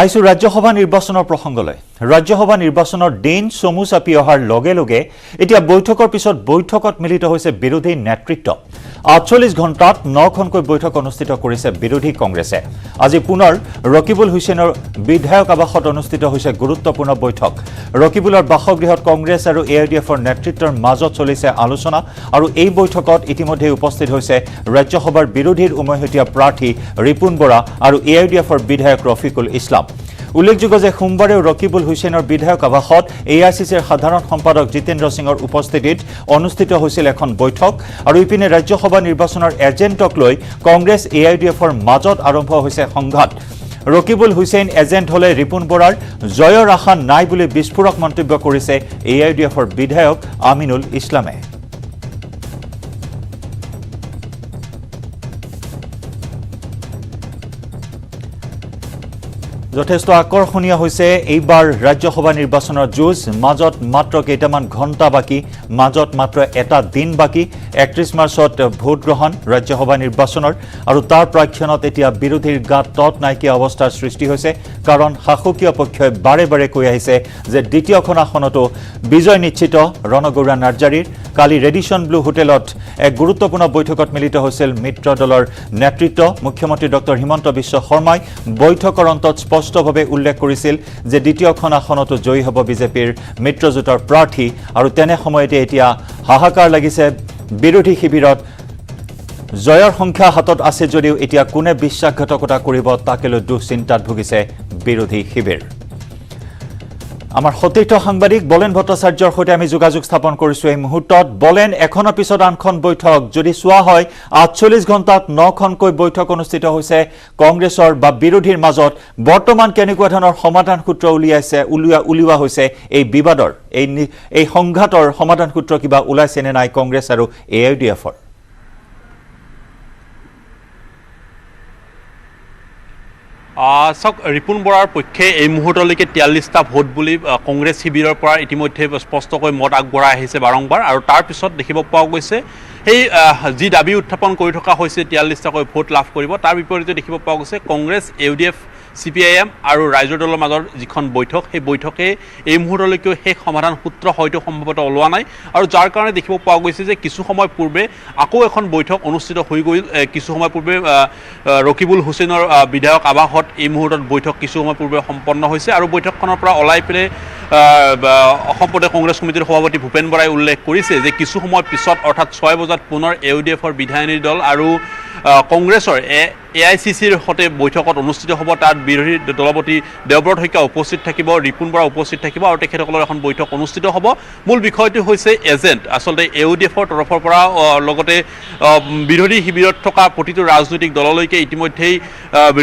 আইসু ৰাজ্যসভা নিৰ্বাচনৰ প্ৰসংগলৈ ৰাজ্যসভা নিৰ্বাচনৰ দিন চমু চাপি অহাৰ লগে লগে এতিয়া বৈঠকৰ পিছত বৈঠকত মিলিত হৈছে বিৰোধী নেতৃত্ব ৪৮ ঘণ্টাত ৯খনকৈ বৈঠক অনুষ্ঠিত কৰিছে বিৰোধী কংগ্ৰেছে আজি পুনৰ ৰকিবুল হুছেইনৰ বিধায়ক আৱাসত অনুষ্ঠিত হৈছে গুৰুত্বপূৰ্ণ বৈঠক ৰকিবুলৰ বাসগৃহত কংগ্ৰেছ আৰু এআইডিএফৰ নেতৃত্বৰ মাজত চলিছে আলোচনা আৰু এই বৈঠকত ইতিমধ্যে উপস্থিত হৈছে ৰাজ্যসভাৰ বিৰোধীৰ উমৈহতীয়া প্ৰাৰ্থী ৰিপুন বৰা আৰু এআইডিএফৰ বিধায়ক ৰফিকুল ইছলাম উল্লেখযোগ্য যে সোমবাৰে ৰকিবুল হুছেইনৰ বিধায়ক আৱাসত এআইচিচিৰ সাধাৰণ সম্পাদক জিতেন্দ্ৰ সিঙৰ উপস্থিতিত অনুষ্ঠিত হৈছিল এখন বৈঠক আৰু ইপিনে ৰাজ্যসভা নিৰ্বাচনৰ এজেণ্টক লৈ কংগ্ৰেছ এআইডিএফৰ মাজত আৰম্ভ হৈছে সংঘাত ৰকিবুল হুছেইন এজেণ্ট হলে ৰিপুন বৰাৰ জয়ৰ আশা নাই বুলি বিস্ফোৰক মন্তব্য কৰিছে এআইডিএফৰ বিধায়ক আমিনুল ইছলামে যথেষ্ট আকৰ্ষণীয় হৈছে এইবাৰ ৰাজ্যসভা নিৰ্বাচনৰ যুঁজ মাজত মাত্ৰ কেইটামান ঘণ্টা বাকি মাজত মাত্ৰ এটা দিন বাকি ৩১ মাৰ্চত ভোট গ্ৰহণ ৰাজ্যসভা নিৰ্বাচনৰ আৰু তাৰ প্ৰাক্ষণত এতিয়া বিৰোধীৰ গাত তত নাইকিয়া অৱস্থাৰ সৃষ্টি হৈছে কাৰণ শাসকীয় পক্ষই বাৰে বাৰে কৈ আহিছে যে দ্বিতীয়খন আসনতো বিজয় নিশ্চিত ৰণগৌৰা নাৰ্জাৰীৰ কালি ৰেডিশ্যন ব্লু হোটেলত এক গুৰুত্বপূৰ্ণ বৈঠকত মিলিত হৈছিল মিত্ৰ দলৰ নেতৃত্ব মুখ্যমন্ত্ৰী ডক্টৰ হিমন্ত বিশ্ব শৰ্মাই বৈঠকৰ অন্তত স্পষ্টভাৱে উল্লেখ কৰিছিল যে দ্বিতীয়খন আসনতো জয়ী হ'ব বিজেপিৰ মিত্ৰজোঁটৰ প্ৰাৰ্থী আৰু তেনে সময়তে এতিয়া হাহাকাৰ লাগিছে বিৰোধী শিবিৰত জয়ৰ সংখ্যা হাতত আছে যদিও এতিয়া কোনে বিশ্বাসঘাতকতা কৰিব তাকে লৈ দুশ্চিন্তাত ভুগিছে বিৰোধী শিবিৰ আমাৰ সতীৰ্থ সাংবাদিক বলেন ভট্টাচাৰ্যৰ সৈতে আমি যোগাযোগ স্থাপন কৰিছো এই মুহূৰ্তত বলেন এখনৰ পিছত আনখন বৈঠক যদি চোৱা হয় ৪৮ ঘণ্টাত ৯খনকৈ বৈঠক অনুষ্ঠিত হৈছে কংগ্ৰেছৰ বা বিৰোধীৰ মাজত বৰ্তমান কেনেকুৱা ধৰণৰ সমাধান সূত্ৰ উলিওৱা হৈছে এই বিবাদৰ এই সংঘাতৰ সমাধান সূত্ৰ কিবা ওলাইছে নে নাই কংগ্ৰেছ আৰু এআইডিএফৰ চাওক ৰিপুন বৰাৰ পক্ষে এই মুহূৰ্তলৈকে ৪৩টা ভোট বুলি কংগ্ৰেছ শিবিৰৰ পৰা ইতিমধ্যে স্পষ্টকৈ মত আগবঢ়াই আহিছে বাৰম্বাৰ আৰু তাৰ পিছত দেখিব পোৱা গৈছে সেই যি দাবী উত্থাপন কৰি থকা হৈছে ৪৩টাকৈ ভোট লাভ কৰিব তাৰ বিপৰীতে দেখিব পোৱা গৈছে কংগ্ৰেছ ইউডিএফ CPIM আৰু ৰাইজৰ দলৰ মাজৰ যিখন বৈঠক সেই বৈঠকে এই মুহূৰ্তলৈকে শেষ সমাধান সূত্ৰ হয়তো সম্ভৱতঃ ওলোৱা নাই আৰু যাৰ কাৰণে দেখিব পোৱা গৈছে যে কিছু সময় পূৰ্বে আকৌ এখন বৈঠক অনুষ্ঠিত হৈ গ'ল কিছু সময় পূৰ্বে ৰকিবুল হুছেইনৰ বিধায়ক আৱাসত এই মুহূৰ্তত বৈঠক কিছু সময় পূৰ্বে সম্পন্ন হৈছে আৰু বৈঠকখনৰ পৰা ওলাই পেলাই অসম প্ৰদেশ কংগ্ৰেছ কমিটিৰ সভাপতি ভূপেন বৰাই উল্লেখ কৰিছে যে কিছু সময় পিছত অৰ্থাৎ ৬ বজাত পুনৰ এউডিএফৰ বিধায়িনী দল আৰু কংগ্ৰেছৰ এআইচিচিৰ সৈতে বৈঠকত অনুষ্ঠিত হ'ব তাত বিৰোধী দলপতি দেৱব্ৰত শইকীয়া উপস্থিত থাকিব ৰিপুন বৰা উপস্থিত থাকিব আৰু তেখেতসকলৰ এখন বৈঠক অনুষ্ঠিত হ'ব মূল বিষয়টো হৈছে এজেণ্ট আচলতে এউডিএফৰ তৰফৰ পৰা লগতে বিৰোধী শিবিৰত থকা প্ৰতিটো ৰাজনৈতিক দললৈকে ইতিমধ্যেই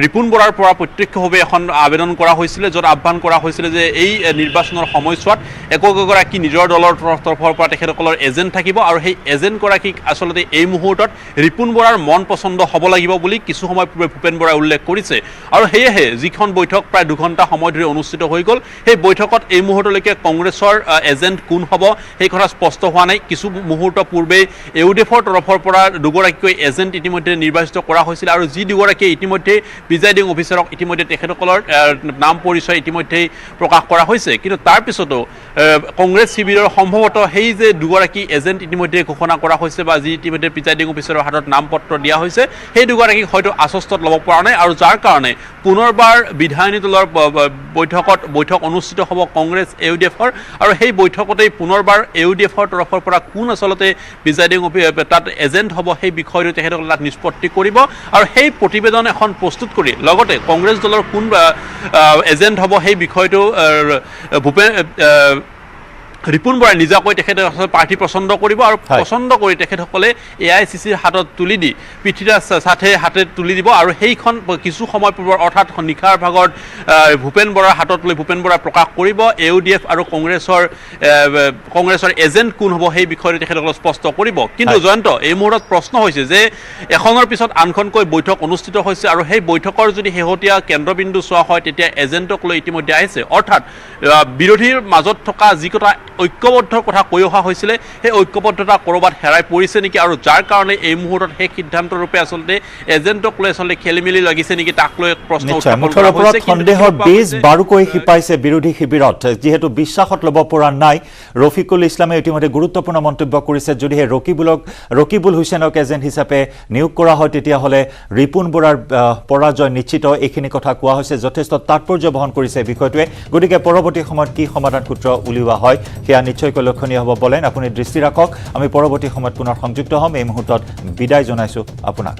ৰিপুন বৰাৰ পৰা প্ৰত্যক্ষভাৱে এখন আবেদন কৰা হৈছিলে য'ত আহ্বান কৰা হৈছিলে যে এই নিৰ্বাচনৰ সময়ছোৱাত একোগৰাকী নিজৰ দলৰ তৰফৰ পৰা তেখেতসকলৰ এজেণ্ট থাকিব আৰু সেই এজেণ্টগৰাকীক আচলতে এই মুহূৰ্তত ৰিপুন বৰাৰ মন পচন্দ হ'ব লাগিব বুলি কিছু সময় পূৰ্বে ভূপেন বৰাই উল্লেখ কৰিছে আৰু সেয়েহে যিখন বৈঠক প্ৰায় ২ ঘণ্টা সময় ধৰি অনুষ্ঠিত হৈ গ'ল সেই বৈঠকত এই মুহূৰ্তলৈকে কংগ্ৰেছৰ এজেণ্ট কোন হ'ব সেই কথা স্পষ্ট হোৱা নাই কিছু মুহূৰ্ত পূৰ্বে ইউডিএফৰ তৰফৰ পৰা দুগৰাকীকৈ এজেণ্ট ইতিমধ্যে নিৰ্বাচিত কৰা হৈছিল আৰু যি দুগৰাকীয়ে ইতিমধ্যে প্ৰিজাইডিং অফিচাৰক ইতিমধ্যে তেখেতসকলৰ নাম পৰিচয় ইতিমধ্যেই প্ৰকাশ কৰা হৈছে কিন্তু তাৰ পিছতো কংগ্ৰেছ শিবিৰৰ সম্ভৱতঃ সেই যে দুগৰাকী এজেণ্ট ইতিমধ্যে ঘোষণা কৰা হৈছে বা যি ইতিমধ্যে প্ৰিজাইডিং অফিচাৰৰ হাতত নাম পত্ৰ দিয়া হৈছে সেই দুগৰাকীক হয়তো আশ্বস্তত ল'ব পৰা নাই আৰু যাৰ কাৰণে পুনৰবাৰ বিধায়িনী দলৰ বৈঠক অনুষ্ঠিত হ'ব কংগ্ৰেছ ইউডিএফৰ আৰু সেই বৈঠকতেই পুনৰবাৰ ইউডিএফৰ তৰফৰ পৰা কোন আচলতে প্ৰিজাইডিং তাত এজেণ্ট হ'ব সেই বিষয়টো তেখেতসকলে তাত নিষ্পত্তি কৰিব আৰু সেই প্ৰতিবেদন এখন প্ৰস্তুত কৰি লগতে কংগ্ৰেছ দলৰ কোন এজেণ্ট হ'ব সেই বিষয়টো ৰিপুন বৰাই নিজাকৈ তেখেতে প্ৰাৰ্থী পচন্দ কৰিব আৰু পচন্দ কৰি তেখেতসকলে এআইচিচিৰ হাতত তুলি দি পিঠিৰাজ হাতে তুলি দিব আৰু সেইখন কিছু সময় পূৰ্বৰ অৰ্থাৎ নিশাৰ ভাগত ভূপেন বৰাৰ হাতত লৈ ভূপেন বৰাই প্ৰকাশ কৰিব ইউডিএফ আৰু কংগ্ৰেছৰ এজেণ্ট কোন হ'ব সেই বিষয়টো তেখেতসকলে স্পষ্ট কৰিব কিন্তু জয়ন্ত এই মুহূৰ্তত প্ৰশ্ন হৈছে যে এখনৰ পিছত আনখনকৈ বৈঠক অনুষ্ঠিত হৈছে আৰু সেই বৈঠকৰ যদি শেহতীয়া কেন্দ্ৰবিন্দু চোৱা হয় তেতিয়া এজেণ্টক লৈ ইতিমধ্যে আহিছে অৰ্থাৎ বিৰোধীৰ মাজত থকা যিকোটা ঐক্যবদ্ধৰ কথা কৈ অহা হৈছিলে সেই ঐক্যবদ্ধতা ক'ৰবাত হেৰাই পৰিছে নেকি আৰু যাৰ কাৰণে এই মুহূৰ্তত সেই সিদ্ধান্তৰূপে আচলতে এজেণ্টক লৈ আচলতে খেলিমেলি লাগিছে নেকি তাক লৈ প্ৰশ্ন উত্থাপন কৰা হৈছে সন্দেহৰ বীজ বাৰুকৈ শিপাইছে বিৰোধী শিবিৰত যিহেতু বিশ্বাসত ল'ব পৰা নাই ৰফিকুল ইছলামে ইতিমধ্যে গুৰুত্বপূৰ্ণ মন্তব্য কৰিছে যদিহে ৰকিবুল হুছেইনক এজেণ্ট হিচাপে নিয়োগ কৰা হয় তেতিয়াহ'লে ৰিপুণ বৰাৰ পৰাজয় নিশ্চিত এইখিনি কথা কোৱা হৈছে যথেষ্ট তাৎপৰ্য বহন কৰিছে বিষয়টোৱে গতিকে পৰৱৰ্তী সময়ত কি সমাধান সূত্ৰ উলিওৱা হয় সেয়া নিশ্চয়কৈ লক্ষণীয় হ'ব বলেন আপুনি দৃষ্টি ৰাখক আমি পৰৱৰ্তী সময়ত পুনৰ সংযুক্ত হ'ম এই মুহূৰ্তত বিদায় জনাইছোঁ আপোনাক